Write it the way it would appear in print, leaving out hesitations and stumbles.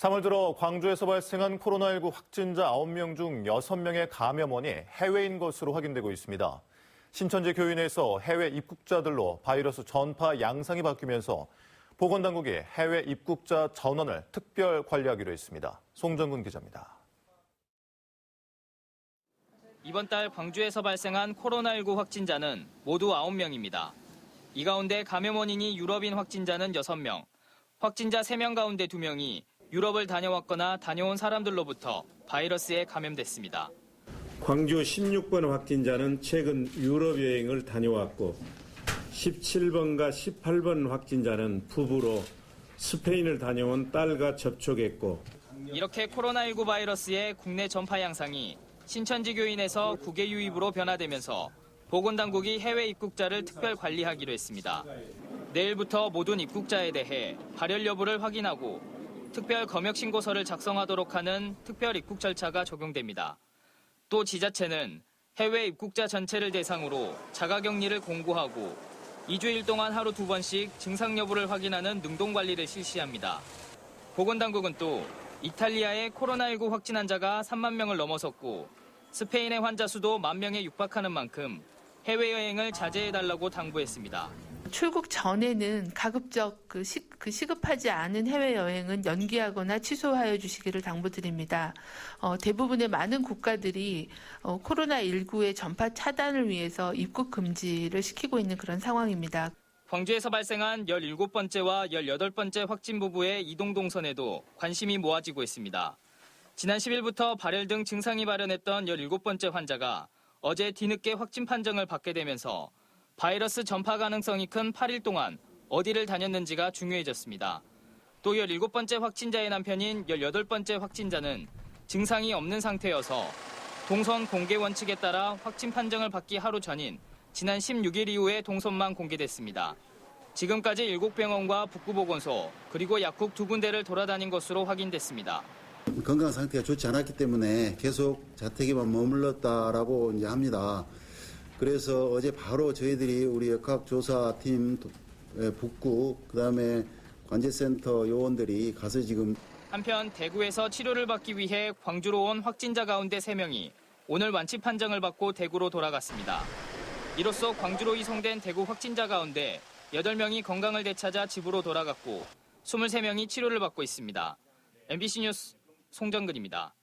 3월 들어 광주에서 발생한 코로나19 확진자 9명 중 6명의 감염원이 해외인 것으로 확인되고 있습니다. 신천지 교인에서 해외 입국자들로 바이러스 전파 양상이 바뀌면서 보건당국이 해외 입국자 전원을 특별 관리하기로 했습니다. 송정근 기자입니다. 이번 달 광주에서 발생한 코로나19 확진자는 모두 9명입니다. 이 가운데 감염 원인이 유럽인 확진자는 6명, 확진자 3명 가운데 2명이 유럽을 다녀왔거나 다녀온 사람들로부터 바이러스에 감염됐습니다. 광주 16번 확진자는 최근 유럽 여행을 다녀왔고 17번과 18번 확진자는 부부로 스페인을 다녀온 딸과 접촉했고 이렇게 코로나19 바이러스의 국내 전파 양상이 신천지 교인에서 국외 유입으로 변화되면서 보건당국이 해외 입국자를 특별 관리하기로 했습니다. 내일부터 모든 입국자에 대해 발열 여부를 확인하고 특별 검역 신고서를 작성하도록 하는 특별 입국 절차가 적용됩니다. 또 지자체는 해외 입국자 전체를 대상으로 자가격리를 공고하고 2주일 동안 하루 2번씩 증상 여부를 확인하는 능동 관리를 실시합니다. 보건당국은 또 이탈리아의 코로나19 확진 환자가 3만 명을 넘어섰고 스페인의 환자 수도 1만 명에 육박하는 만큼 해외여행을 자제해달라고 당부했습니다. 출국 전에는 가급적 시급하지 않은 해외여행은 연기하거나 취소하여 주시기를 당부드립니다. 대부분의 많은 국가들이 코로나19의 전파 차단을 위해서 입국 금지를 시키고 있는 그런 상황입니다. 광주에서 발생한 17번째와 18번째 확진 부부의 이동 동선에도 관심이 모아지고 있습니다. 지난 10일부터 발열 등 증상이 발현했던 17번째 환자가 어제 뒤늦게 확진 판정을 받게 되면서 바이러스 전파 가능성이 큰 8일 동안 어디를 다녔는지가 중요해졌습니다. 또 17번째 확진자의 남편인 18번째 확진자는 증상이 없는 상태여서 동선 공개 원칙에 따라 확진 판정을 받기 하루 전인 지난 16일 이후에 동선만 공개됐습니다. 지금까지 7병원과 북구보건소 그리고 약국 2군데를 돌아다닌 것으로 확인됐습니다. 건강 상태가 좋지 않았기 때문에 계속 자택에만 머물렀다라고 이제 합니다. 그래서 어제 바로 저희들이 우리 역학조사팀 북구 그다음에 관제센터 요원들이 가서 지금 한편 대구에서 치료를 받기 위해 광주로 온 확진자 가운데 3명이 오늘 완치 판정을 받고 대구로 돌아갔습니다. 이로써 광주로 이송된 대구 확진자 가운데 8명이 건강을 되찾아 집으로 돌아갔고 23명이 치료를 받고 있습니다. MBC 뉴스 송정근입니다.